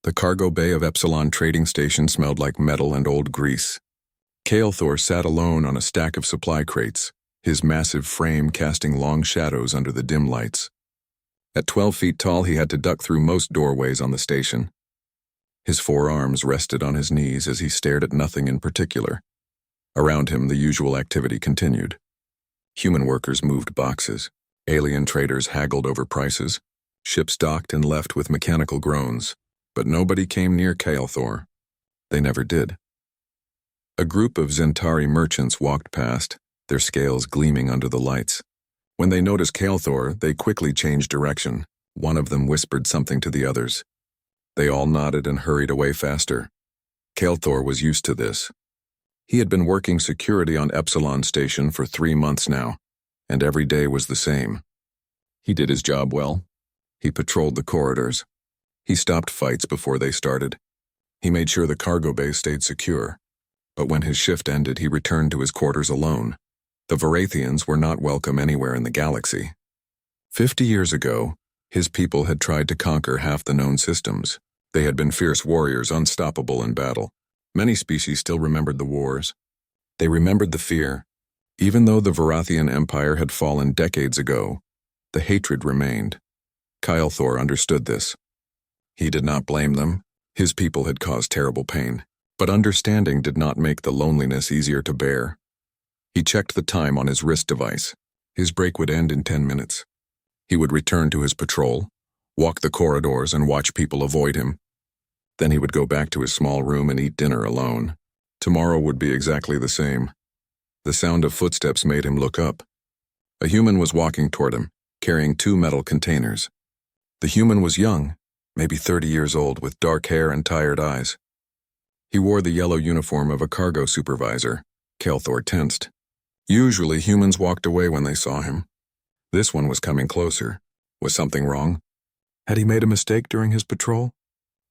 The cargo bay of Epsilon Trading Station smelled like metal and old grease. Kael'thor sat alone on a stack of supply crates, his massive frame casting long shadows under the dim lights. At 12 feet tall, he had to duck through most doorways on the station. His forearms rested on his knees as he stared at nothing in particular. Around him, the usual activity continued. Human workers moved boxes. Alien traders haggled over prices. Ships docked and left with mechanical groans. But nobody came near Kael'thor. They never did. A group of Zentari merchants walked past, their scales gleaming under the lights. When they noticed Kael'thor, they quickly changed direction. One of them whispered something to the others. They all nodded and hurried away faster. Kael'thor was used to this. He had been working security on Epsilon Station for 3 months now, and every day was the same. He did his job well. He patrolled the corridors. He stopped fights before they started. He made sure the cargo bay stayed secure. But when his shift ended, he returned to his quarters alone. The Varathians were not welcome anywhere in the galaxy. 50 years ago, his people had tried to conquer half the known systems. They had been fierce warriors, unstoppable in battle. Many species still remembered the wars. They remembered the fear. Even though the Varathian Empire had fallen decades ago, the hatred remained. Kael'thor understood this. He did not blame them. His people had caused terrible pain. But understanding did not make the loneliness easier to bear. He checked the time on his wrist device. His break would end in 10 minutes. He would return to his patrol, walk the corridors and watch people avoid him. Then he would go back to his small room and eat dinner alone. Tomorrow would be exactly the same. The sound of footsteps made him look up. A human was walking toward him, carrying 2 metal containers. The human was young, maybe 30 years old, with dark hair and tired eyes. He wore the yellow uniform of a cargo supervisor. Kael'thor tensed. Usually, humans walked away when they saw him. This one was coming closer. Was something wrong? Had he made a mistake during his patrol?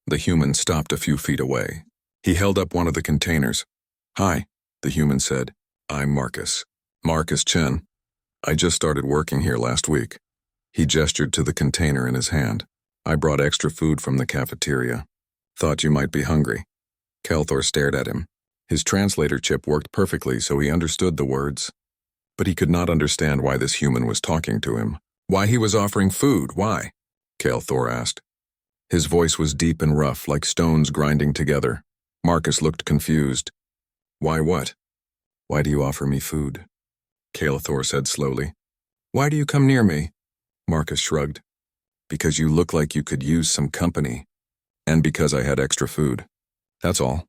The human stopped a few feet away. He held up one of the containers. "Hi," the human said. "I'm Marcus. Marcus Chen. I just started working here last week." He gestured to the container in his hand. "I brought extra food from the cafeteria. Thought you might be hungry." Kael'thor stared at him. His translator chip worked perfectly, so he understood the words. But he could not understand why this human was talking to him. Why he was offering food, why? Kael'thor asked. His voice was deep and rough, like stones grinding together. Marcus looked confused. "Why what? Why do you offer me food?" Kael'thor said slowly. "Why do you come near me?" Marcus shrugged. "Because you look like you could use some company. And because I had extra food. That's all."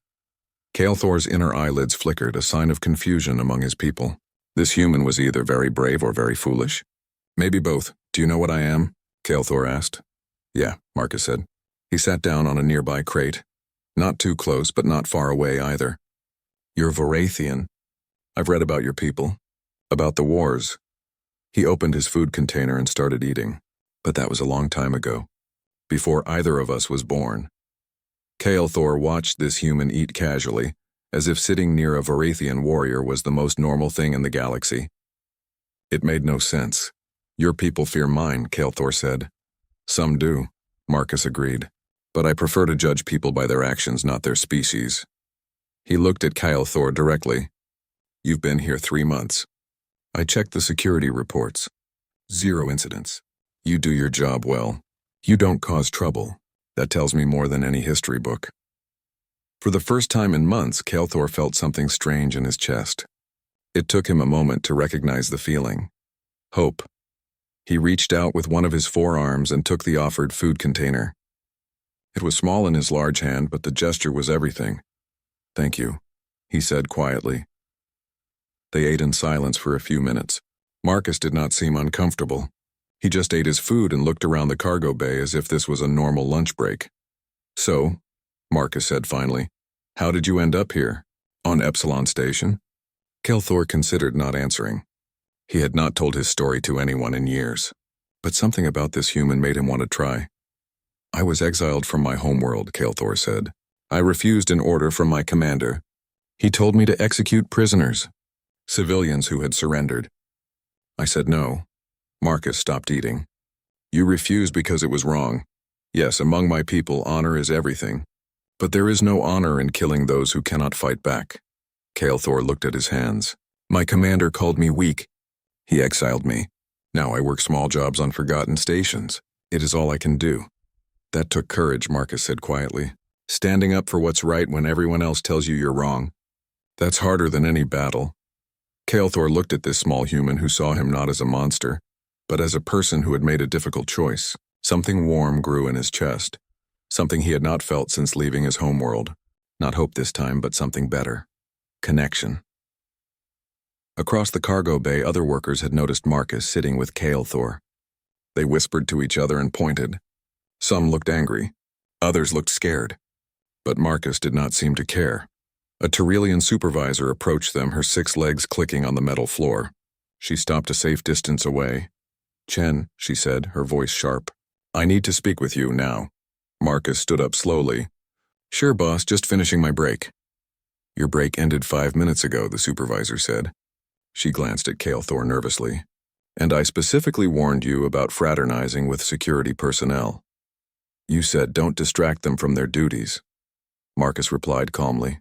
Kael'thor's inner eyelids flickered, a sign of confusion among his people. This human was either very brave or very foolish. "Maybe both. Do you know what I am?" Kael'thor asked. "Yeah," Marcus said. He sat down on a nearby crate. Not too close, but not far away either. "You're Varathian. I've read about your people. About the wars." He opened his food container and started eating. But that was a long time ago. Before either of us was born. Kael'thor watched this human eat casually, as if sitting near a Varathian warrior was the most normal thing in the galaxy. It made no sense. "Your people fear mine," Kael'thor said. "Some do," Marcus agreed. "But I prefer to judge people by their actions, not their species." He looked at Kael'thor directly. "You've been here 3 months. I checked the security reports. 0 incidents. You do your job well. You don't cause trouble. That tells me more than any history book." For the first time in months, Kael'thor felt something strange in his chest. It took him a moment to recognize the feeling. Hope. He reached out with one of his forearms and took the offered food container. It was small in his large hand, but the gesture was everything. "Thank you," he said quietly. They ate in silence for a few minutes. Marcus did not seem uncomfortable. He just ate his food and looked around the cargo bay as if this was a normal lunch break. "So," Marcus said finally, "how did you end up here? On Epsilon Station?" Kael'thor considered not answering. He had not told his story to anyone in years. But something about this human made him want to try. "I was exiled from my homeworld," Kael'thor said. "I refused an order from my commander. He told me to execute prisoners, civilians who had surrendered. I said no." Marcus stopped eating. "You refused because it was wrong. Yes, among my people, honor is everything. But there is no honor in killing those who cannot fight back. Kael'thor looked at his hands. My commander called me weak. He exiled me. Now I work small jobs on forgotten stations. It is all I can do. That took courage, Marcus said quietly. Standing up for what's right when everyone else tells you you're wrong. That's harder than any battle. Kael'thor looked at this small human who saw him not as a monster, but as a person who had made a difficult choice. Something warm grew in his chest. Something he had not felt since leaving his homeworld. Not hope this time, but something better. Connection. Across the cargo bay, other workers had noticed Marcus sitting with Kael'thor. They whispered to each other and pointed. Some looked angry. Others looked scared. But Marcus did not seem to care. A Tyrellian supervisor approached them, her 6 legs clicking on the metal floor. She stopped a safe distance away. Chen, she said, her voice sharp. I need to speak with you now. Marcus stood up slowly. Sure, boss, just finishing my break. Your break ended 5 minutes ago, the supervisor said. She glanced at Kael'thor nervously. And I specifically warned you about fraternizing with security personnel. You said don't distract them from their duties. Marcus replied calmly.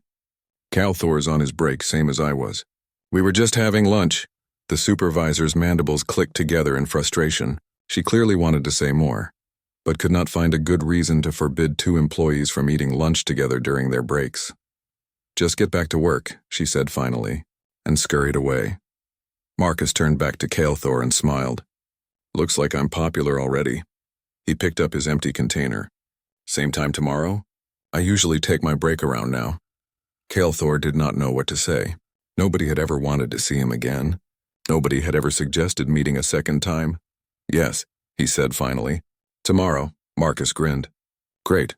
Kael'thor's on his break, same as I was. We were just having lunch. The supervisor's mandibles clicked together in frustration. She clearly wanted to say more, but could not find a good reason to forbid 2 employees from eating lunch together during their breaks. Just get back to work, she said finally, and scurried away. Marcus turned back to Kael'thor and smiled. Looks like I'm popular already. He picked up his empty container. Same time tomorrow? I usually take my break around now. Kael'thor did not know what to say. Nobody had ever wanted to see him again. Nobody had ever suggested meeting a second time. Yes, he said finally. Tomorrow, Marcus grinned. Great.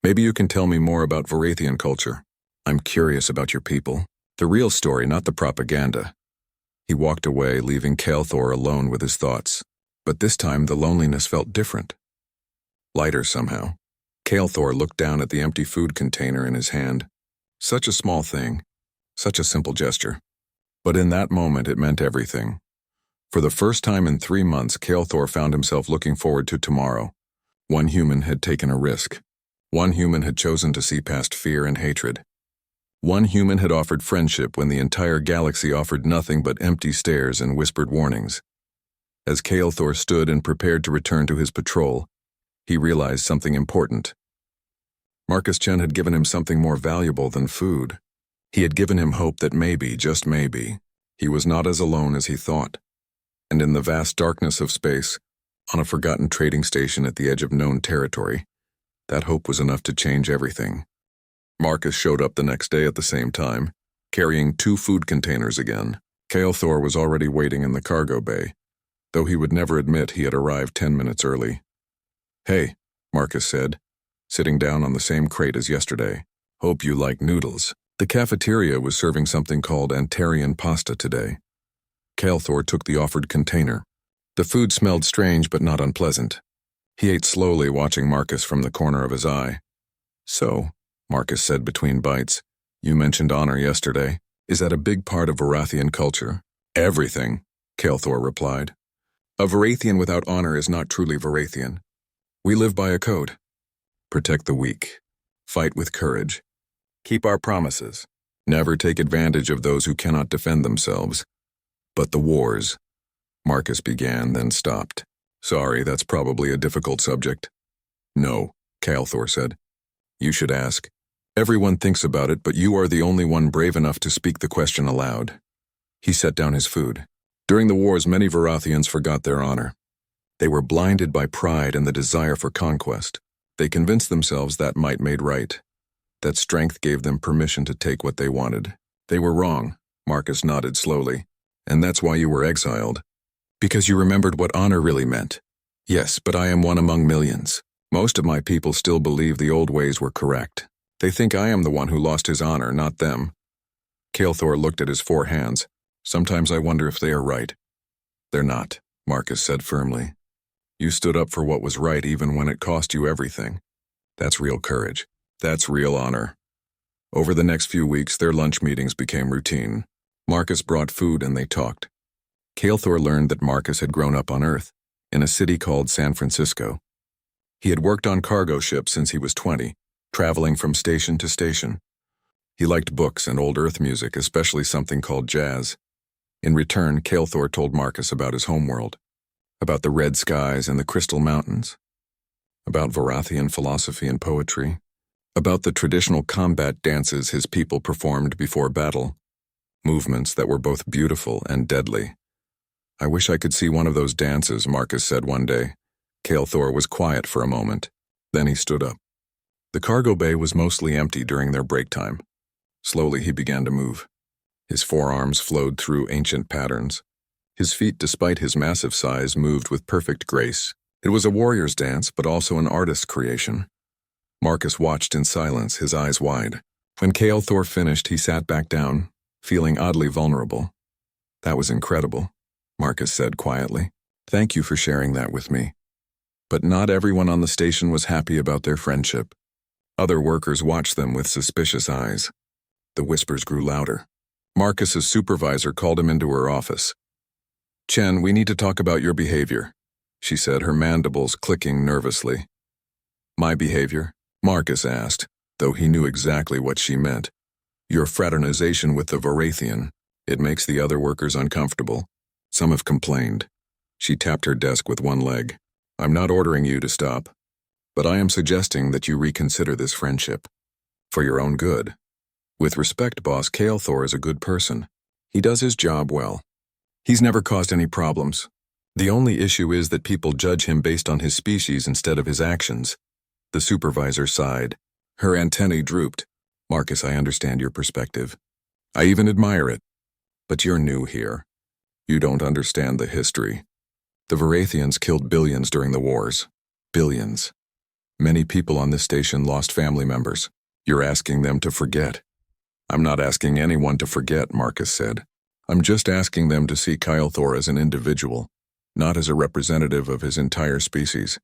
Maybe you can tell me more about Varathian culture. I'm curious about your people. The real story, not the propaganda. He walked away, leaving Kael'thor alone with his thoughts. But this time the loneliness felt different. Lighter somehow. Kael'thor looked down at the empty food container in his hand. Such a small thing. Such a simple gesture. But in that moment it meant everything. For the first time in 3 months, Kael'thor found himself looking forward to tomorrow. One human had taken a risk. One human had chosen to see past fear and hatred. One human had offered friendship when the entire galaxy offered nothing but empty stares and whispered warnings. As Kael'thor stood and prepared to return to his patrol, he realized something important. Marcus Chen had given him something more valuable than food. He had given him hope that maybe, just maybe, he was not as alone as he thought. And in the vast darkness of space, on a forgotten trading station at the edge of known territory, that hope was enough to change everything. Marcus showed up the next day at the same time, carrying 2 food containers again. Kael'thor was already waiting in the cargo bay, though he would never admit he had arrived 10 minutes early. Hey, Marcus said, sitting down on the same crate as yesterday. Hope you like noodles. The cafeteria was serving something called Antarian pasta today. Kael'thor took the offered container. The food smelled strange but not unpleasant. He ate slowly, watching Marcus from the corner of his eye. So, Marcus said between bites, you mentioned honor yesterday. Is that a big part of Varathian culture? Everything, Kael'thor replied. A Varathian without honor is not truly Varathian. We live by a code. Protect the weak. Fight with courage. Keep our promises. Never take advantage of those who cannot defend themselves. But the wars. Marcus began, then stopped. Sorry, that's probably a difficult subject. No, Kael'thor said. You should ask. Everyone thinks about it, but you are the only one brave enough to speak the question aloud. He set down his food. During the wars, many Varathians forgot their honor. They were blinded by pride and the desire for conquest. They convinced themselves that might made right. That strength gave them permission to take what they wanted. They were wrong, Marcus nodded slowly. And that's why you were exiled. Because you remembered what honor really meant. Yes, but I am one among millions. Most of my people still believe the old ways were correct. They think I am the one who lost his honor, not them. Kael'thor looked at his 4 hands. Sometimes I wonder if they are right. They're not, Marcus said firmly. You stood up for what was right even when it cost you everything. That's real courage. That's real honor. Over the next few weeks, their lunch meetings became routine. Marcus brought food and they talked. Kael'thor learned that Marcus had grown up on Earth, in a city called San Francisco. He had worked on cargo ships since he was 20, traveling from station to station. He liked books and old Earth music, especially something called jazz. In return, Kael'thor told Marcus about his homeworld, about the red skies and the crystal mountains, about Varathian philosophy and poetry, about the traditional combat dances his people performed before battle, movements that were both beautiful and deadly. "I wish I could see one of those dances," Marcus said one day. Kael'thor was quiet for a moment. Then he stood up. The cargo bay was mostly empty during their break time. Slowly he began to move. His forearms flowed through ancient patterns. His feet, despite his massive size, moved with perfect grace. It was a warrior's dance, but also an artist's creation. Marcus watched in silence, his eyes wide. When Kael'thor finished, he sat back down, feeling oddly vulnerable. "That was incredible," Marcus said quietly. "Thank you for sharing that with me." But not everyone on the station was happy about their friendship. Other workers watched them with suspicious eyes. The whispers grew louder. Marcus's supervisor called him into her office. "Chen, we need to talk about your behavior," she said, her mandibles clicking nervously. "My behavior?" Marcus asked, though he knew exactly what she meant. "Your fraternization with the Varathian. It makes the other workers uncomfortable. Some have complained." She tapped her desk with one leg. "I'm not ordering you to stop, but I am suggesting that you reconsider this friendship. For your own good. With respect, boss, Kael'thor is a good person. He does his job well. He's never caused any problems. The only issue is that people judge him based on his species instead of his actions." The supervisor sighed. Her antennae drooped. "Marcus, I understand your perspective. I even admire it. But you're new here. You don't understand the history. The Varathians killed billions during the wars. Billions. Many people on this station lost family members. You're asking them to forget." "I'm not asking anyone to forget," Marcus said. "I'm just asking them to see Kael'thor as an individual, not as a representative of his entire species.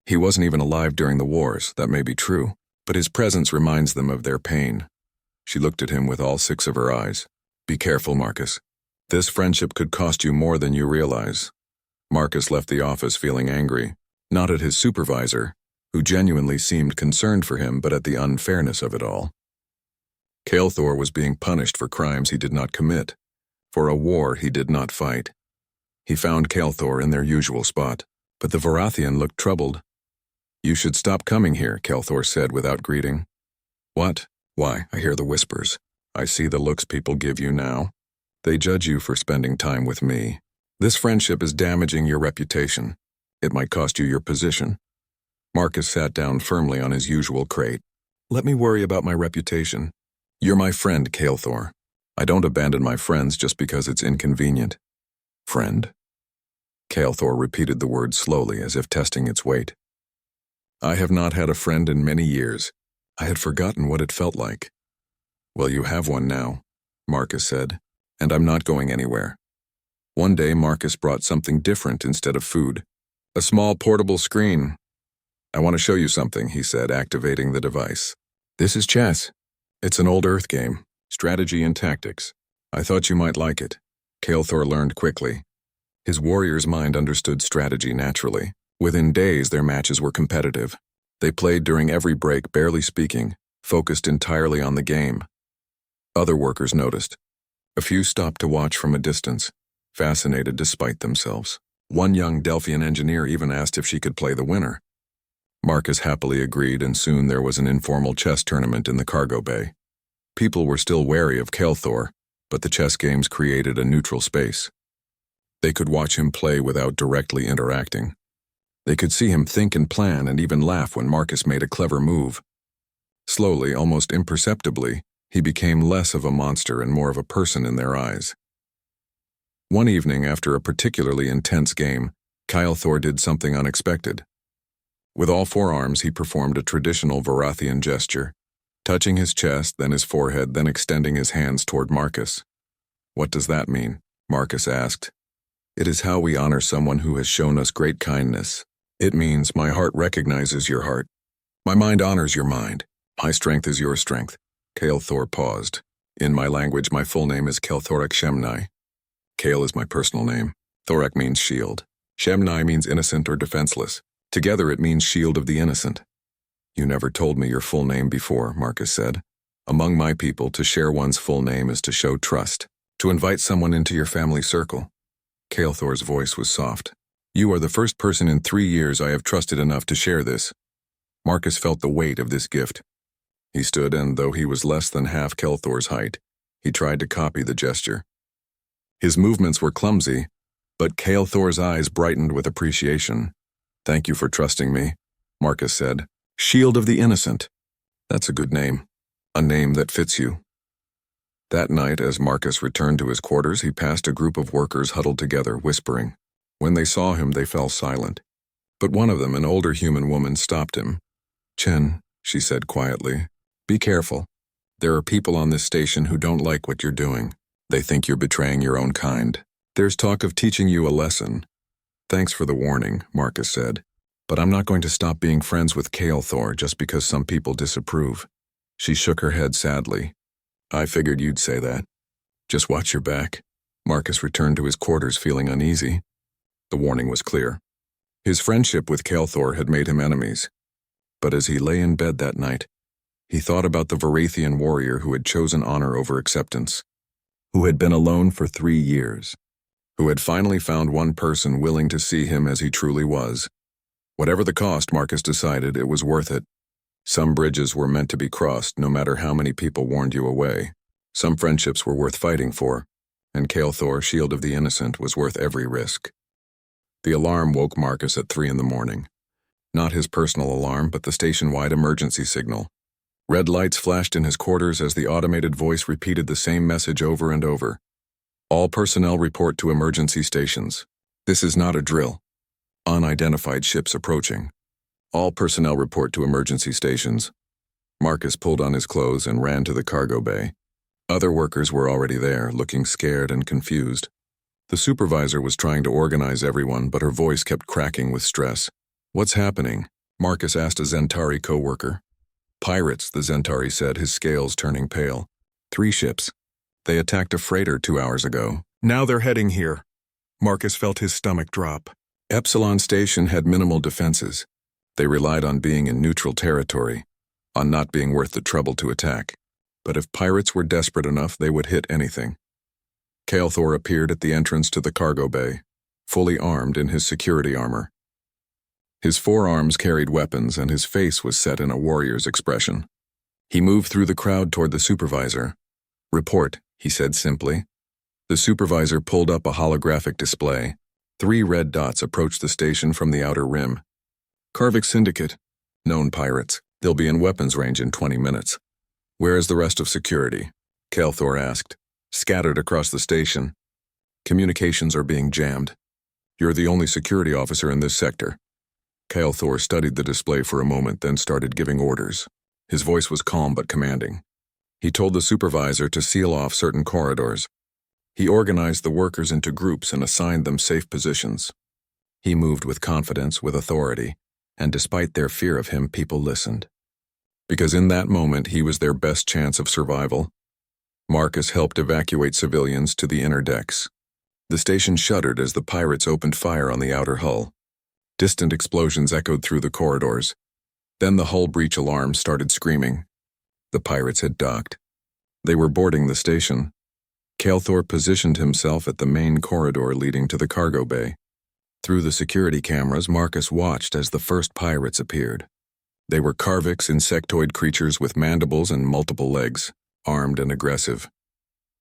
He wasn't even alive during the wars, that may be true, but his presence reminds them of their pain." She looked at him with all 6 of her eyes. "Be careful, Marcus. This friendship could cost you more than you realize." Marcus left the office feeling angry, not at his supervisor, who genuinely seemed concerned for him, but at the unfairness of it all. Kael'thor was being punished for crimes he did not commit, for a war he did not fight. He found Kael'thor in their usual spot, but the Varathian looked troubled. "You should stop coming here," Kael'thor said without greeting. "What? Why, I hear the whispers. I see the looks people give you now. They judge you for spending time with me. This friendship is damaging your reputation. It might cost you your position." Marcus sat down firmly on his usual crate. "Let me worry about my reputation. You're my friend, Kael'thor. I don't abandon my friends just because it's inconvenient." "Friend?" Kael'thor repeated the word slowly, as if testing its weight. "I have not had a friend in many years. I had forgotten what it felt like." "Well, you have one now," Marcus said, "and I'm not going anywhere." One day, Marcus brought something different instead of food. A small portable screen. "I want to show you something," he said, activating the device. "This is chess. It's an old Earth game, strategy and tactics. I thought you might like it." Kael'thor learned quickly. His warrior's mind understood strategy naturally. Within days, their matches were competitive. They played during every break, barely speaking, focused entirely on the game. Other workers noticed. A few stopped to watch from a distance, fascinated despite themselves. One young Delphian engineer even asked if she could play the winner. Marcus happily agreed, and soon there was an informal chess tournament in the cargo bay. People were still wary of Kael'thor, but the chess games created a neutral space. They could watch him play without directly interacting. They could see him think and plan and even laugh when Marcus made a clever move. Slowly, almost imperceptibly, he became less of a monster and more of a person in their eyes. One evening, after a particularly intense game, Kael'thor did something unexpected. With all 4 arms, he performed a traditional Varathian gesture, touching his chest, then his forehead, then extending his hands toward Marcus. "What does that mean?" Marcus asked. "It is how we honor someone who has shown us great kindness. It means my heart recognizes your heart. My mind honors your mind. My strength is your strength." Kael'thor paused. "In my language, my full name is Kelthorek Shemnai. Kael is my personal name. Thorek means shield. Shemnai means innocent or defenseless. Together it means Shield of the Innocent. You never told me your full name before, Marcus said. Among my people, to share one's full name is to show trust, to invite someone into your family circle. Kael'thor's voice was soft. You are the first person in 3 years I have trusted enough to share this. Marcus felt the weight of this gift. He stood, and though he was less than half Kael'thor's height, he tried to copy the gesture. His movements were clumsy, but Kael'thor's eyes brightened with appreciation. Thank you for trusting me, Marcus said. Shield of the Innocent. That's a good name. A name that fits you. That night, as Marcus returned to his quarters, he passed a group of workers huddled together, whispering. When they saw him, they fell silent. But one of them, an older human woman, stopped him. Chen, she said quietly, be careful. There are people on this station who don't like what you're doing. They think you're betraying your own kind. There's talk of teaching you a lesson. Thanks for the warning, Marcus said. But I'm not going to stop being friends with Kael'thor just because some people disapprove. She shook her head sadly. I figured you'd say that. Just watch your back. Marcus returned to his quarters feeling uneasy. The warning was clear. His friendship with Kael'thor had made him enemies. But as he lay in bed that night, he thought about the Varathian warrior who had chosen honor over acceptance, who had been alone for 3 years, who had finally found one person willing to see him as he truly was. Whatever the cost, Marcus decided it was worth it. Some bridges were meant to be crossed, no matter how many people warned you away. Some friendships were worth fighting for, and Kael'thor, Shield of the Innocent, was worth every risk. The alarm woke Marcus at 3 in the morning. Not his personal alarm, but the station-wide emergency signal. Red lights flashed in his quarters as the automated voice repeated the same message over and over. All personnel report to emergency stations. This is not a drill. Unidentified ships approaching. All personnel report to emergency stations. Marcus pulled on his clothes and ran to the cargo bay. Other workers were already there, looking scared and confused. The supervisor was trying to organize everyone, but her voice kept cracking with stress. What's happening? Marcus asked a Zentari co-worker. Pirates, the Zentari said, his scales turning pale. 3 ships. They attacked a freighter 2 hours ago. Now they're heading here. Marcus felt his stomach drop. Epsilon Station had minimal defenses. They relied on being in neutral territory, on not being worth the trouble to attack. But if pirates were desperate enough, they would hit anything. Kael'thor appeared at the entrance to the cargo bay, fully armed in his security armor. His forearms carried weapons, and his face was set in a warrior's expression. He moved through the crowd toward the supervisor. Report, he said simply. The supervisor pulled up a holographic display. 3 red dots approached the station from the outer rim. Karvik Syndicate. Known pirates. They'll be in weapons range in 20 minutes. Where is the rest of security? Kael'thor asked. Scattered across the station. Communications are being jammed. You're the only security officer in this sector. Kael'thor studied the display for a moment, then started giving orders. His voice was calm but commanding. He told the supervisor to seal off certain corridors. He organized the workers into groups and assigned them safe positions. He moved with confidence, with authority, and despite their fear of him, people listened. Because in that moment, he was their best chance of survival. Marcus helped evacuate civilians to the inner decks. The station shuddered as the pirates opened fire on the outer hull. Distant explosions echoed through the corridors. Then the hull breach alarm started screaming. The pirates had docked. They were boarding the station. Kael'thor positioned himself at the main corridor leading to the cargo bay. Through the security cameras, Marcus watched as the first pirates appeared. They were Karviks, insectoid creatures with mandibles and multiple legs, armed and aggressive.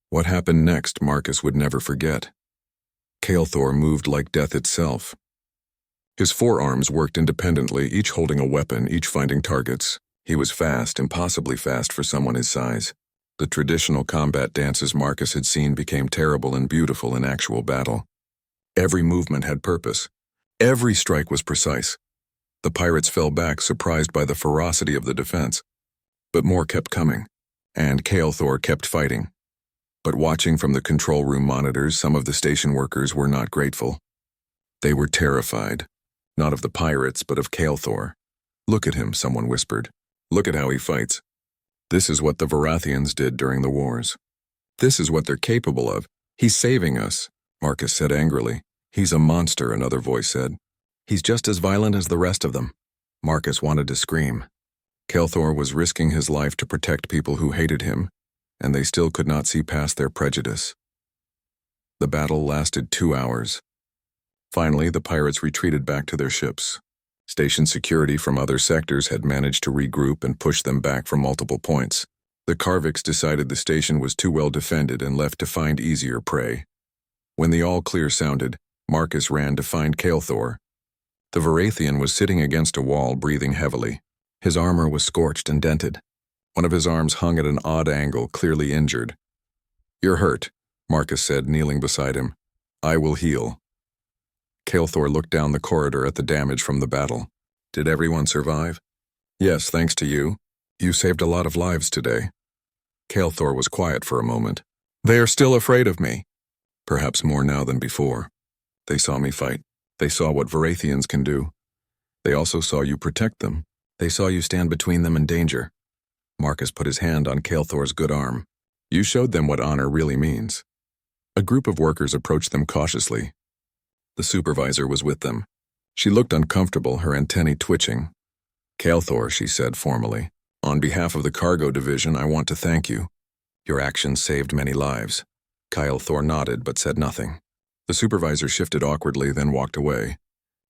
What happened next, Marcus would never forget. Kael'thor moved like death itself. His forearms worked independently, each holding a weapon, each finding targets. He was fast, impossibly fast for someone his size. The traditional combat dances Marcus had seen became terrible and beautiful in actual battle. Every movement had purpose. Every strike was precise. The pirates fell back, surprised by the ferocity of the defense. But more kept coming, and Kael'thor kept fighting. But watching from the control room monitors, some of the station workers were not grateful. They were terrified, not of the pirates, but of Kael'thor. Look at him, someone whispered. Look at how he fights. This is what the Varathians did during the wars. This is what they're capable of. He's saving us, Marcus said angrily. He's a monster, another voice said. He's just as violent as the rest of them. Marcus wanted to scream. Kael'thor was risking his life to protect people who hated him, and they still could not see past their prejudice. The battle lasted 2 hours. Finally, the pirates retreated back to their ships. Station security from other sectors had managed to regroup and push them back from multiple points. The Karviks decided the station was too well defended and left to find easier prey. When the all-clear sounded, Marcus ran to find Kael'thor. The Varathian was sitting against a wall, breathing heavily. His armor was scorched and dented. One of his arms hung at an odd angle, clearly injured. "You're hurt," Marcus said, kneeling beside him. "I will heal." Kael'thor looked down the corridor at the damage from the battle. "Did everyone survive?" "Yes, thanks to you. You saved a lot of lives today." Kael'thor was quiet for a moment. "They are still afraid of me." "Perhaps more now than before. They saw me fight. They saw what Varathians can do. They also saw you protect them. They saw you stand between them and danger." Marcus put his hand on Kael'thor's good arm. "You showed them what honor really means." A group of workers approached them cautiously. The supervisor was with them. She looked uncomfortable, her antennae twitching. "Kael'thor," she said formally, "on behalf of the cargo division, I want to thank you. Your actions saved many lives." Kael'thor nodded but said nothing. The supervisor shifted awkwardly, then walked away.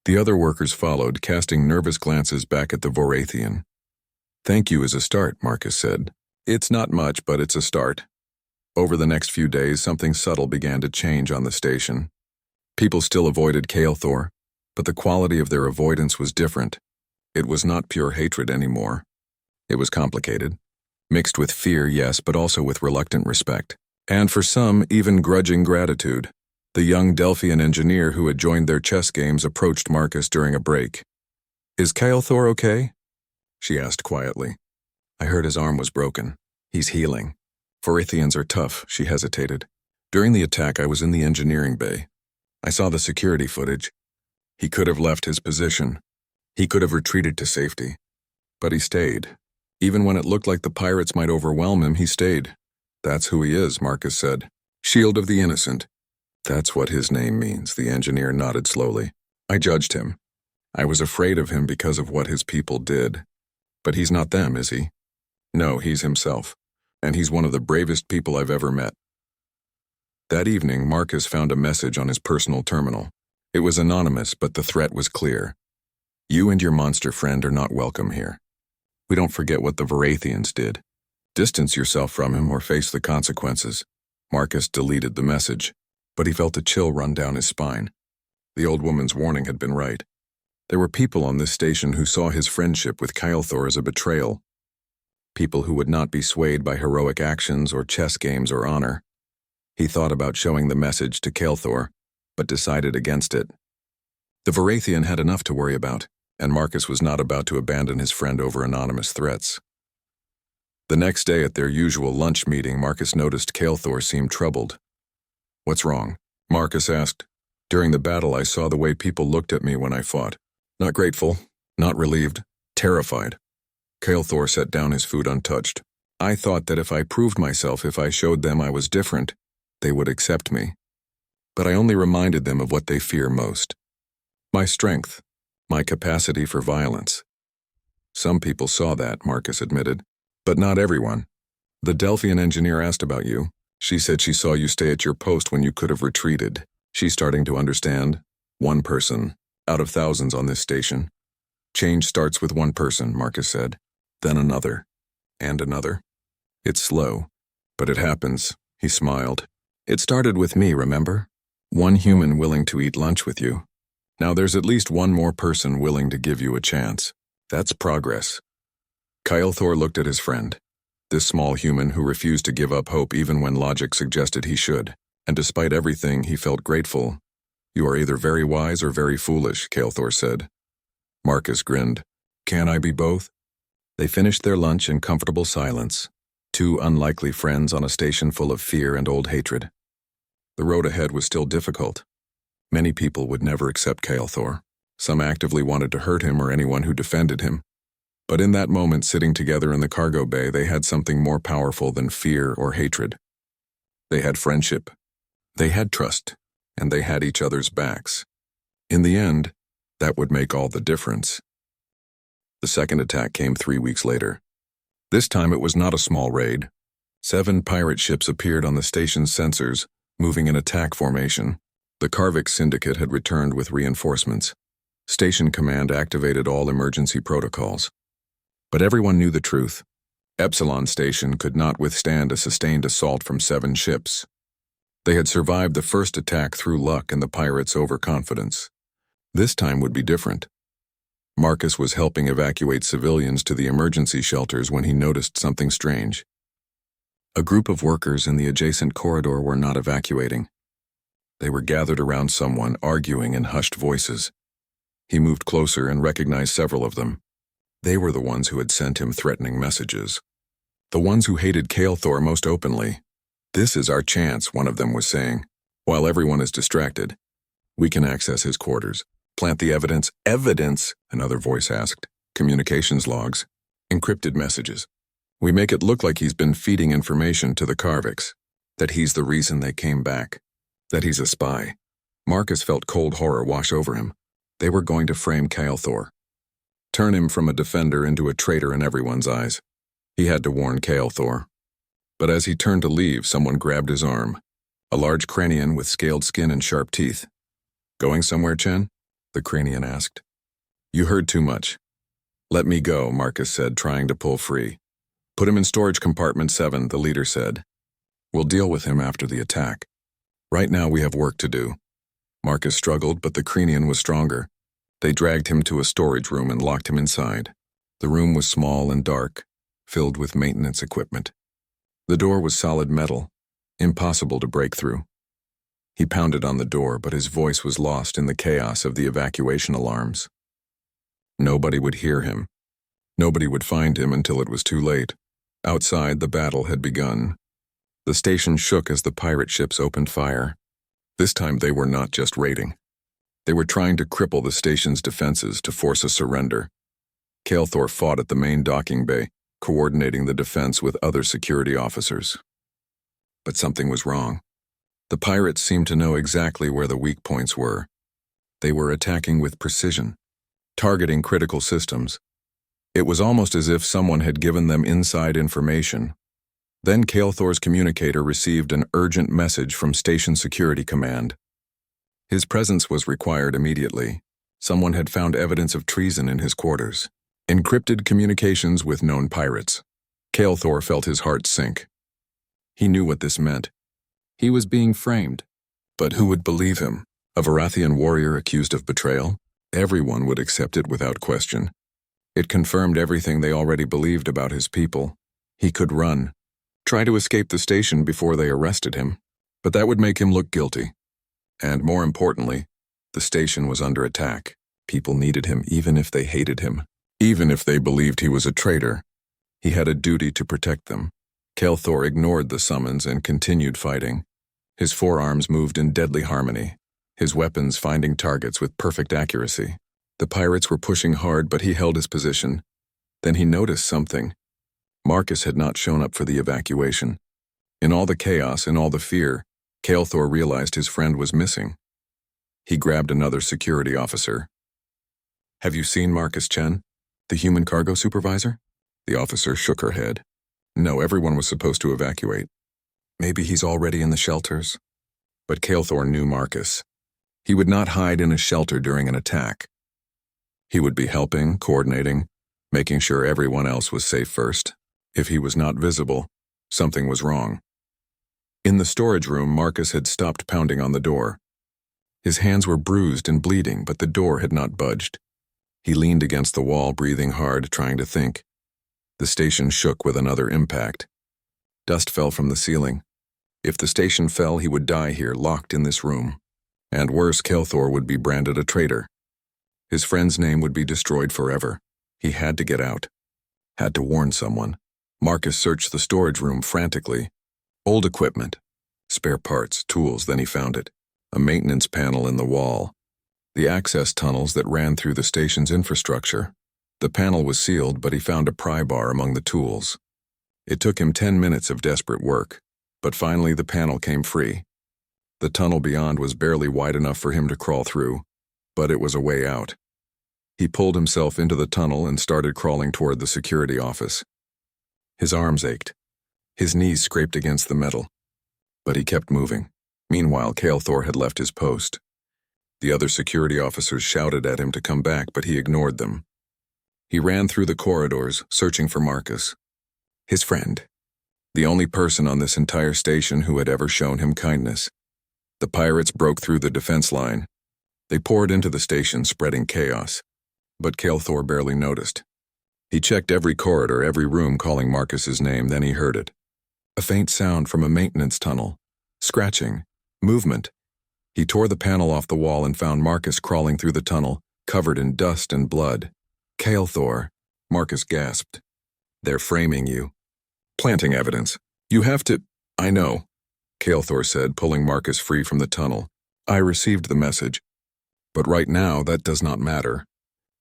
The other workers followed, casting nervous glances back at the Varathian. "Thank you is a start," Marcus said. "It's not much, but it's a start." Over the next few days, something subtle began to change on the station. People still avoided Kael'thor, but the quality of their avoidance was different. It was not pure hatred anymore. It was complicated. Mixed with fear, yes, but also with reluctant respect. And for some, even grudging gratitude. The young Delphian engineer who had joined their chess games approached Marcus during a break. "Is Kael'thor okay?" she asked quietly. "I heard his arm was broken. He's healing. Varathians are tough," she hesitated. "During the attack, I was in the engineering bay. I saw the security footage. He could have left his position. He could have retreated to safety. But he stayed. Even when it looked like the pirates might overwhelm him, he stayed. That's who he is," Marcus said. "Shield of the innocent." "That's what his name means," the engineer nodded slowly. "I judged him. I was afraid of him because of what his people did. But he's not them, is he?" "No, he's himself. And he's one of the bravest people I've ever met." That evening, Marcus found a message on his personal terminal. It was anonymous, but the threat was clear. "You and your monster friend are not welcome here. We don't forget what the Varathians did. Distance yourself from him or face the consequences." Marcus deleted the message, but he felt a chill run down his spine. The old woman's warning had been right. There were people on this station who saw his friendship with Kael'thor as a betrayal. People who would not be swayed by heroic actions or chess games or honor. He thought about showing the message to Kael'thor, but decided against it. The Varathian had enough to worry about, and Marcus was not about to abandon his friend over anonymous threats. The next day at their usual lunch meeting, Marcus noticed Kael'thor seemed troubled. "What's wrong?" Marcus asked. "During the battle, I saw the way people looked at me when I fought. Not grateful, not relieved, terrified." Kael'thor set down his food untouched. "I thought that if I proved myself, if I showed them I was different, they would accept me. But I only reminded them of what they fear most. My strength, my capacity for violence." "Some people saw that," Marcus admitted. "But not everyone. The Delphian engineer asked about you. She said she saw you stay at your post when you could have retreated. She's starting to understand. One person, out of thousands on this station. Change starts with one person," Marcus said. "Then another. And another. It's slow, but it happens." He smiled. "It started with me, remember? One human willing to eat lunch with you. Now there's at least one more person willing to give you a chance. That's progress." Kael'thor looked at his friend, this small human who refused to give up hope even when logic suggested he should, and despite everything, he felt grateful. "You are either very wise or very foolish," Kael'thor said. Marcus grinned. "Can I be both?" They finished their lunch in comfortable silence, two unlikely friends on a station full of fear and old hatred. The road ahead was still difficult. Many people would never accept Kael'thor. Some actively wanted to hurt him or anyone who defended him. But in that moment, sitting together in the cargo bay, they had something more powerful than fear or hatred. They had friendship. They had trust. And they had each other's backs. In the end, That would make all the difference. The second attack came 3 weeks later. This time it was not a small raid. 7 pirate ships appeared on the station's sensors, moving in attack formation. The Karvik Syndicate had returned with reinforcements. Station Command activated all emergency protocols. But everyone knew the truth. Epsilon Station could not withstand a sustained assault from 7 ships. They had survived the first attack through luck and the pirates' overconfidence. This time would be different. Marcus was helping evacuate civilians to the emergency shelters when he noticed something strange. A group of workers in the adjacent corridor were not evacuating. They were gathered around someone, arguing in hushed voices. He moved closer and recognized several of them. They were the ones who had sent him threatening messages. The ones who hated Kael'thor most openly. "This is our chance," one of them was saying. "While everyone is distracted, we can access his quarters. Plant the evidence." "Evidence?" another voice asked. "Communications logs. Encrypted messages. We make it look like he's been feeding information to the Karviks. That he's the reason they came back. That he's a spy." Marcus felt cold horror wash over him. They were going to frame Kael'thor. Turn him from a defender into a traitor in everyone's eyes. He had to warn Kael'thor. But as he turned to leave, someone grabbed his arm. A large cranian with scaled skin and sharp teeth. "Going somewhere, Chen?" the cranian asked. "You heard too much." "Let me go," Marcus said, trying to pull free. "Put him in storage compartment 7, the leader said. "We'll deal with him after the attack. Right now we have work to do." Marcus struggled, but the cranian was stronger. They dragged him to a storage room and locked him inside. The room was small and dark, filled with maintenance equipment. The door was solid metal, impossible to break through. He pounded on the door, but his voice was lost in the chaos of the evacuation alarms. Nobody would hear him. Nobody would find him until it was too late. Outside, the battle had begun. The station shook as the pirate ships opened fire. This time they were not just raiding. They were trying to cripple the station's defenses to force a surrender. Kael'thor fought at the main docking bay, coordinating the defense with other security officers. But something was wrong. The pirates seemed to know exactly where the weak points were. They were attacking with precision, targeting critical systems. It was almost as if someone had given them inside information. Then Kael'thor's communicator received an urgent message from Station Security Command. His presence was required immediately. Someone had found evidence of treason in his quarters. Encrypted communications with known pirates. Kael'thor felt his heart sink. He knew what this meant. He was being framed. But who would believe him? A Varathian warrior accused of betrayal? Everyone would accept it without question. It confirmed everything they already believed about his people. He could run. Try to escape the station before they arrested him. But that would make him look guilty. And more importantly, the station was under attack. People needed him even if they hated him. Even if they believed he was a traitor. He had a duty to protect them. Kael'thor ignored the summons and continued fighting. His forearms moved in deadly harmony, his weapons finding targets with perfect accuracy. The pirates were pushing hard, but he held his position. Then he noticed something. Marcus had not shown up for the evacuation. In all the chaos and all the fear, Kael'thor realized his friend was missing. He grabbed another security officer. "Have you seen Marcus Chen, the human cargo supervisor?" The officer shook her head. "No, everyone was supposed to evacuate. Maybe he's already in the shelters." But Kael'thor knew Marcus. He would not hide in a shelter during an attack. He would be helping, coordinating, making sure everyone else was safe first. If he was not visible, something was wrong. In the storage room, Marcus had stopped pounding on the door. His hands were bruised and bleeding, but the door had not budged. He leaned against the wall, breathing hard, trying to think. The station shook with another impact. Dust fell from the ceiling. If the station fell, he would die here, locked in this room. And worse, Kael'thor would be branded a traitor. His friend's name would be destroyed forever. He had to get out. Had to warn someone. Marcus searched the storage room frantically. Old equipment, spare parts, tools, then he found it. A maintenance panel in the wall. The access tunnels that ran through the station's infrastructure. The panel was sealed, but he found a pry bar among the tools. It took him 10 minutes of desperate work, but finally the panel came free. The tunnel beyond was barely wide enough for him to crawl through, but it was a way out. He pulled himself into the tunnel and started crawling toward the security office. His arms ached. His knees scraped against the metal. But he kept moving. Meanwhile, Kael'thor had left his post. The other security officers shouted at him to come back, but he ignored them. He ran through the corridors, searching for Marcus. His friend. The only person on this entire station who had ever shown him kindness. The pirates broke through the defense line. They poured into the station, spreading chaos. But Kael'thor barely noticed. He checked every corridor, every room, calling Marcus's name, then he heard it. A faint sound from a maintenance tunnel. Scratching. Movement. He tore the panel off the wall and found Marcus crawling through the tunnel, covered in dust and blood. Kael'thor, Marcus gasped. They're framing you. Planting evidence. You have to... I know, Kael'thor said, pulling Marcus free from the tunnel. I received the message. But right now, that does not matter.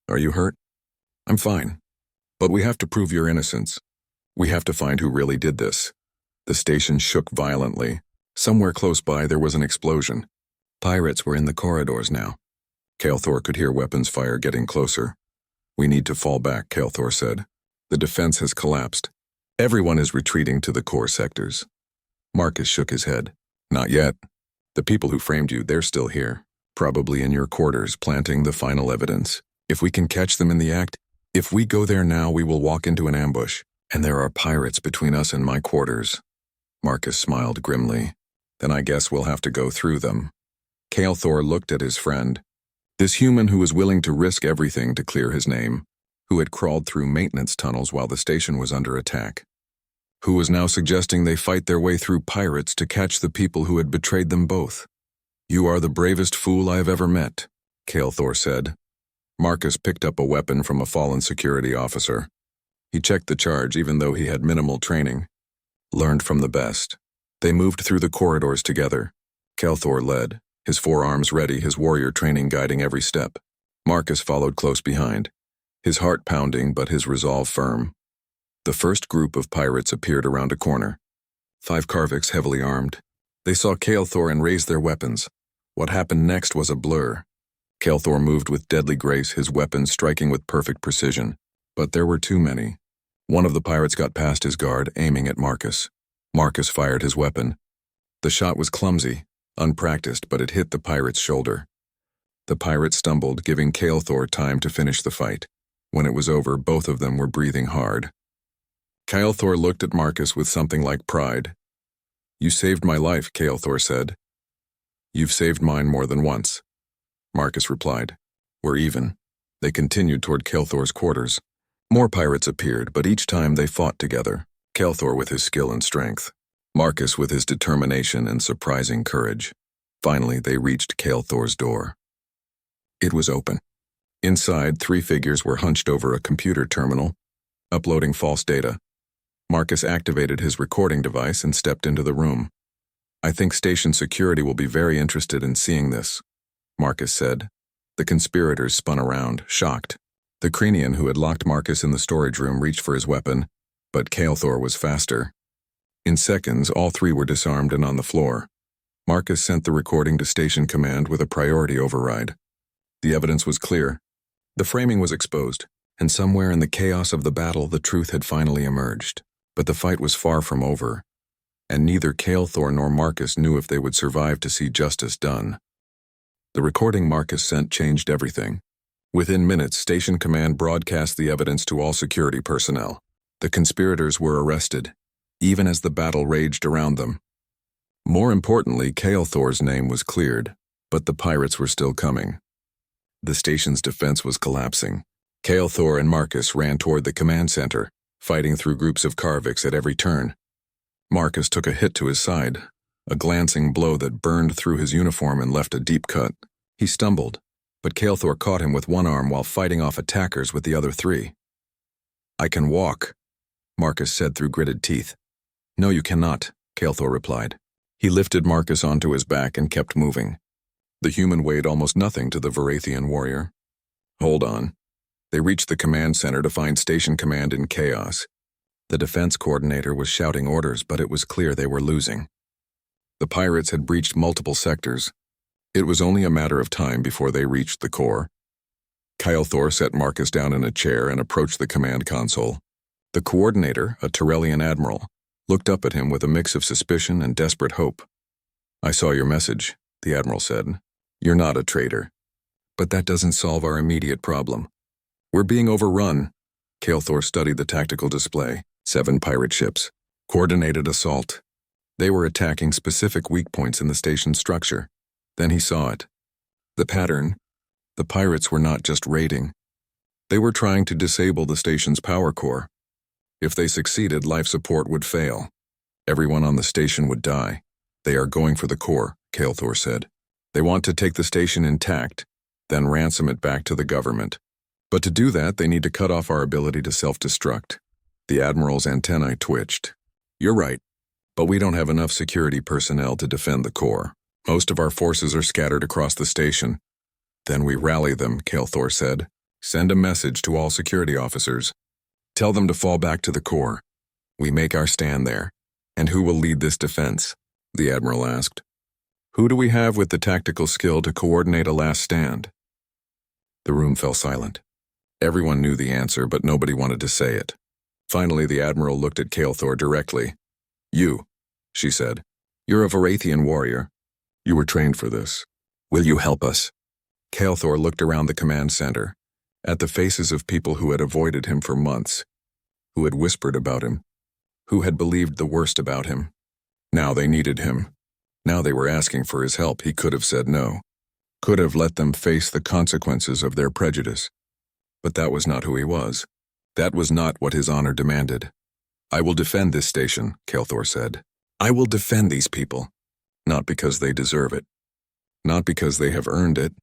Are you hurt? I'm fine. But we have to prove your innocence. We have to find who really did this. The station shook violently. Somewhere close by, there was an explosion. Pirates were in the corridors now. Kael'thor could hear weapons fire getting closer. We need to fall back, Kael'thor said. The defense has collapsed. Everyone is retreating to the core sectors. Marcus shook his head. Not yet. The people who framed you, they're still here. Probably in your quarters, planting the final evidence. If we can catch them in the act, if we go there now, we will walk into an ambush. And there are pirates between us and my quarters. Marcus smiled grimly. Then I guess we'll have to go through them. Kael'thor looked at his friend. This human who was willing to risk everything to clear his name, who had crawled through maintenance tunnels while the station was under attack, who was now suggesting they fight their way through pirates to catch the people who had betrayed them both. You are the bravest fool I have ever met, Kael'thor said. Marcus picked up a weapon from a fallen security officer. He checked the charge even though he had minimal training. Learned from the best. They moved through the corridors together. Kael'thor led, his forearms ready, his warrior training guiding every step. Marcus followed close behind, his heart pounding but his resolve firm. The first group of pirates appeared around a corner. 5 Karviks heavily armed. They saw Kael'thor and raised their weapons. What happened next was a blur. Kael'thor moved with deadly grace, his weapons striking with perfect precision. But there were too many. One of the pirates got past his guard, aiming at Marcus. Marcus fired his weapon. The shot was clumsy, unpracticed, but it hit the pirate's shoulder. The pirate stumbled, giving Kael'thor time to finish the fight. When it was over, both of them were breathing hard. Kael'thor looked at Marcus with something like pride. You saved my life, Kael'thor said. You've saved mine more than once. Marcus replied. We're even. They continued toward Kael'thor's quarters. More pirates appeared, but each time they fought together. Kael'thor with his skill and strength. Marcus with his determination and surprising courage. Finally, they reached Kael'thor's door. It was open. Inside, 3 figures were hunched over a computer terminal, uploading false data. Marcus activated his recording device and stepped into the room. I think station security will be very interested in seeing this, Marcus said. The conspirators spun around, shocked. The Cranian who had locked Marcus in the storage room reached for his weapon, but Kael'thor was faster. In seconds, all 3 were disarmed and on the floor. Marcus sent the recording to Station Command with a priority override. The evidence was clear. The framing was exposed, and somewhere in the chaos of the battle, the truth had finally emerged. But the fight was far from over, and neither Kael'thor nor Marcus knew if they would survive to see justice done. The recording Marcus sent changed everything. Within minutes, Station Command broadcast the evidence to all security personnel. The conspirators were arrested, even as the battle raged around them. More importantly, Kael'thor's name was cleared, but the pirates were still coming. The station's defense was collapsing. Kael'thor and Marcus ran toward the command center, fighting through groups of Karviks at every turn. Marcus took a hit to his side, a glancing blow that burned through his uniform and left a deep cut. He stumbled, but Kael'thor caught him with one arm while fighting off attackers with the other 3. I can walk, Marcus said through gritted teeth. No, you cannot, Kael'thor replied. He lifted Marcus onto his back and kept moving. The human weighed almost nothing to the Varathian warrior. Hold on. They reached the command center to find Station Command in chaos. The defense coordinator was shouting orders, but it was clear they were losing. The pirates had breached multiple sectors. It was only a matter of time before they reached the core. Kyle Thor set Marcus down in a chair and approached the command console. The coordinator, a Tyrellian admiral, looked up at him with a mix of suspicion and desperate hope. "I saw your message," the admiral said. "You're not a traitor. But that doesn't solve our immediate problem. We're being overrun." Kyle Thor studied the tactical display. 7 pirate ships. Coordinated assault. They were attacking specific weak points in the station's structure. Then he saw it. The pattern. The pirates were not just raiding. They were trying to disable the station's power core. If they succeeded, life support would fail. Everyone on the station would die. "They are going for the core," Kyle Thor said. "They want to take the station intact, then ransom it back to the government. But to do that, they need to cut off our ability to self-destruct." The admiral's antennae twitched. "You're right, but we don't have enough security personnel to defend the core. Most of our forces are scattered across the station." "Then we rally them," Kyle Thor said. "Send a message to all security officers. Tell them to fall back to the core. We make our stand there. And who will lead this defense?" the admiral asked. "Who do we have with the tactical skill to coordinate a last stand?" The room fell silent. Everyone knew the answer, but nobody wanted to say it. Finally, the admiral looked at Kyle Thor directly. "You," she said. "You're a Varathian warrior. You were trained for this. Will you help us?" Kyle Thor looked around the command center, at the faces of people who had avoided him for months, who had whispered about him, who had believed the worst about him. Now they needed him. Now they were asking for his help. He could have said no, could have let them face the consequences of their prejudice. But that was not who he was. That was not what his honor demanded. "I will defend this station," Kyle Thor said. "I will defend these people. Not because they deserve it. Not because they have earned it.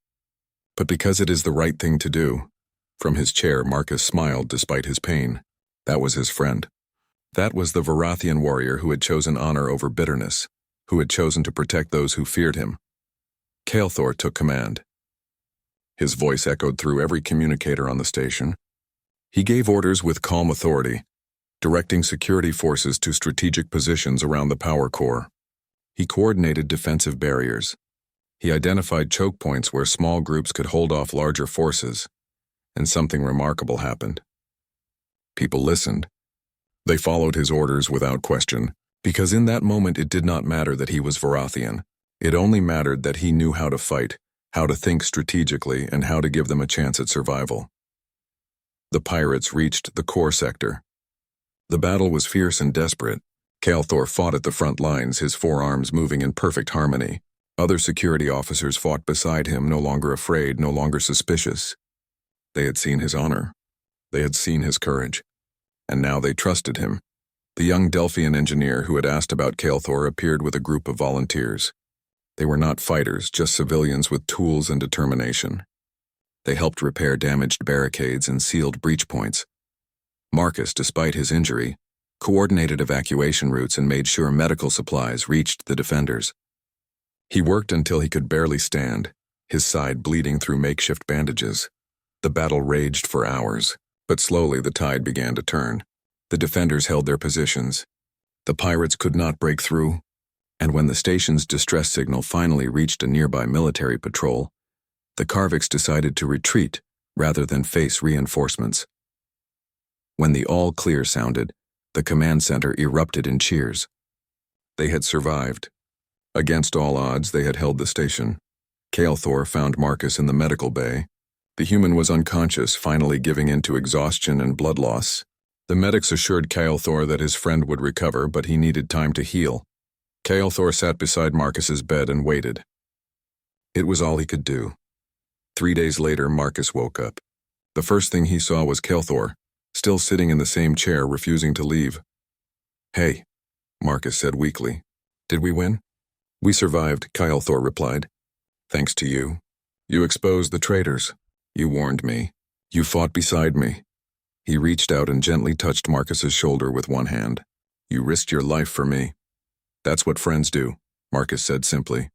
But because it is the right thing to do." From his chair, Marcus smiled despite his pain. That was his friend. That was the Varathian warrior who had chosen honor over bitterness, who had chosen to protect those who feared him. Kyle Thor took command. His voice echoed through every communicator on the station. He gave orders with calm authority, directing security forces to strategic positions around the power core. He coordinated defensive barriers. He identified choke points where small groups could hold off larger forces, and something remarkable happened. People listened. They followed his orders without question, because in that moment it did not matter that he was Varathian. It only mattered that he knew how to fight, how to think strategically, and how to give them a chance at survival. The pirates reached the core sector. The battle was fierce and desperate. Kyle Thor fought at the front lines, his forearms moving in perfect harmony. Other security officers fought beside him, no longer afraid, no longer suspicious. They had seen his honor. They had seen his courage. And now they trusted him. The young Delphian engineer who had asked about Kyle Thor appeared with a group of volunteers. They were not fighters, just civilians with tools and determination. They helped repair damaged barricades and sealed breach points. Marcus, despite his injury, coordinated evacuation routes and made sure medical supplies reached the defenders. He worked until he could barely stand, his side bleeding through makeshift bandages. The battle raged for hours, but slowly the tide began to turn. The defenders held their positions. The pirates could not break through, and when the station's distress signal finally reached a nearby military patrol, the Karviks decided to retreat rather than face reinforcements. When the all clear sounded, the command center erupted in cheers. They had survived. Against all odds, they had held the station. Kyle Thor found Marcus in the medical bay. The human was unconscious, finally giving in to exhaustion and blood loss. The medics assured Kyle Thor that his friend would recover, but he needed time to heal. Kyle Thor sat beside Marcus's bed and waited. It was all he could do. 3 days later, Marcus woke up. The first thing he saw was Kyle Thor, still sitting in the same chair, refusing to leave. "Hey," Marcus said weakly. "Did we win?" "We survived," Kyle Thor replied. "Thanks to you. You exposed the traitors. You warned me. You fought beside me." He reached out and gently touched Marcus's shoulder with one hand. "You risked your life for me." "That's what friends do," Marcus said simply.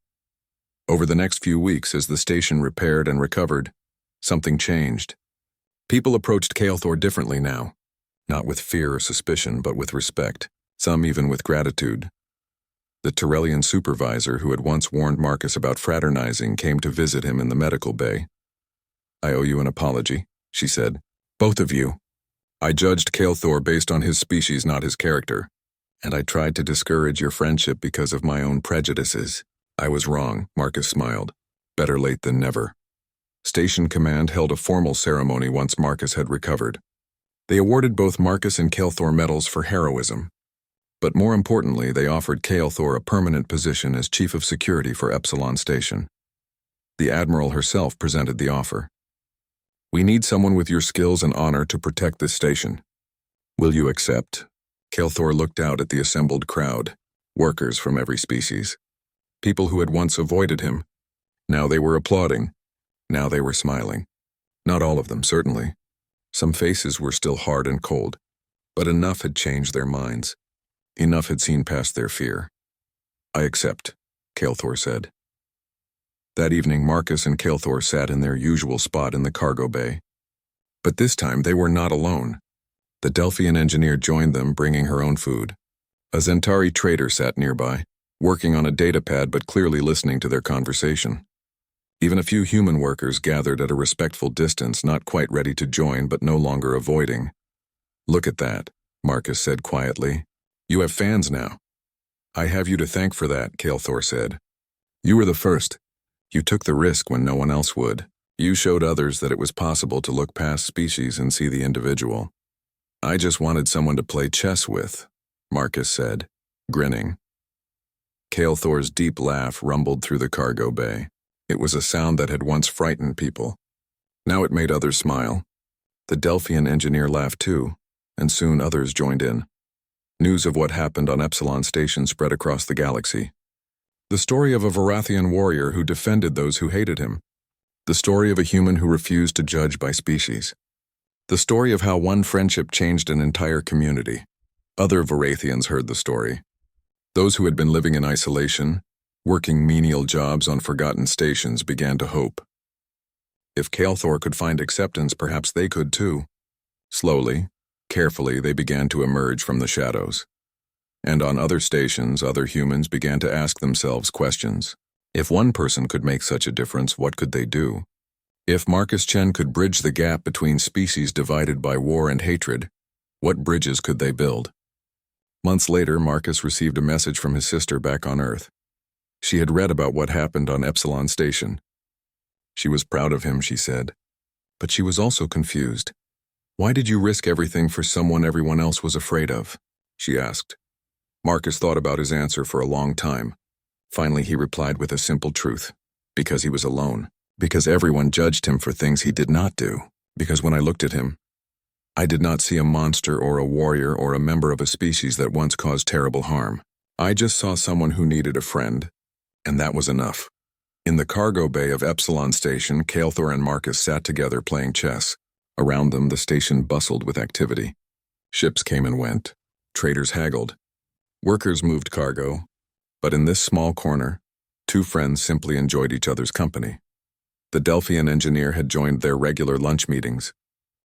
Over the next few weeks, as the station repaired and recovered, something changed. People approached Kyle Thor differently now, not with fear or suspicion, but with respect, some even with gratitude. The Tyrellian supervisor who had once warned Marcus about fraternizing came to visit him in the medical bay. I owe you an apology, she said. Both of you. I judged Kael'thor based on his species, not his character, and I tried to discourage your friendship because of my own prejudices. I was wrong, Marcus smiled. Better late than never. Station Command held a formal ceremony once Marcus had recovered. They awarded both Marcus and Kael'thor medals for heroism. But more importantly, they offered Kael'thor a permanent position as Chief of Security for Epsilon Station. The Admiral herself presented the offer. We need someone with your skills and honor to protect this station. Will you accept? Kael'thor looked out at the assembled crowd, workers from every species. People who had once avoided him. Now they were applauding. Now they were smiling. Not all of them, certainly. Some faces were still hard and cold, but enough had changed their minds. Enough had seen past their fear. I accept, Kael'thor said. That evening, Marcus and Kael'thor sat in their usual spot in the cargo bay. But this time, they were not alone. The Delphian engineer joined them, bringing her own food. A Zentari trader sat nearby, working on a datapad but clearly listening to their conversation. Even a few human workers gathered at a respectful distance, not quite ready to join but no longer avoiding. Look at that, Marcus said quietly. You have fans now. I have you to thank for that, Kael'thor said. You were the first. You took the risk when no one else would. You showed others that it was possible to look past species and see the individual. I just wanted someone to play chess with, Marcus said, grinning. Kael'thor's deep laugh rumbled through the cargo bay. It was a sound that had once frightened people. Now it made others smile. The Delphian engineer laughed too, and soon others joined in. News of what happened on Epsilon Station spread across the galaxy. The story of a Varathian warrior who defended those who hated him. The story of a human who refused to judge by species. The story of how one friendship changed an entire community. Other Varathians heard the story. Those who had been living in isolation, working menial jobs on forgotten stations, began to hope. If Kael'thor could find acceptance, perhaps they could too. Slowly, carefully, they began to emerge from the shadows. And on other stations, other humans began to ask themselves questions. If one person could make such a difference, what could they do? If Marcus Chen could bridge the gap between species divided by war and hatred, what bridges could they build? Months later, Marcus received a message from his sister back on Earth. She had read about what happened on Epsilon Station. She was proud of him, she said. But she was also confused. Why did you risk everything for someone everyone else was afraid of? She asked. Marcus thought about his answer for a long time. Finally, he replied with a simple truth. Because he was alone. Because everyone judged him for things he did not do. Because when I looked at him, I did not see a monster or a warrior or a member of a species that once caused terrible harm. I just saw someone who needed a friend, and that was enough. In the cargo bay of Epsilon Station, Kael'thor and Marcus sat together playing chess. Around them, the station bustled with activity. Ships came and went. Traders haggled. Workers moved cargo. But in this small corner, two friends simply enjoyed each other's company. The Delphian engineer had joined their regular lunch meetings.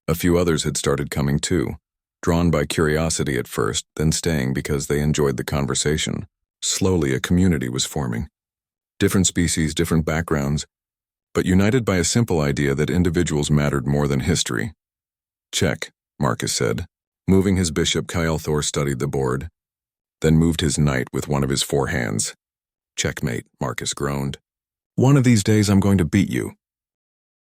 A few others had started coming too, drawn by curiosity at first, then staying because they enjoyed the conversation. Slowly, a community was forming. Different species, different backgrounds, but united by a simple idea that individuals mattered more than history. Check, Marcus said. Moving his bishop, Kael'thor studied the board, then moved his knight with one of his four hands. Checkmate, Marcus groaned. One of these days I'm going to beat you,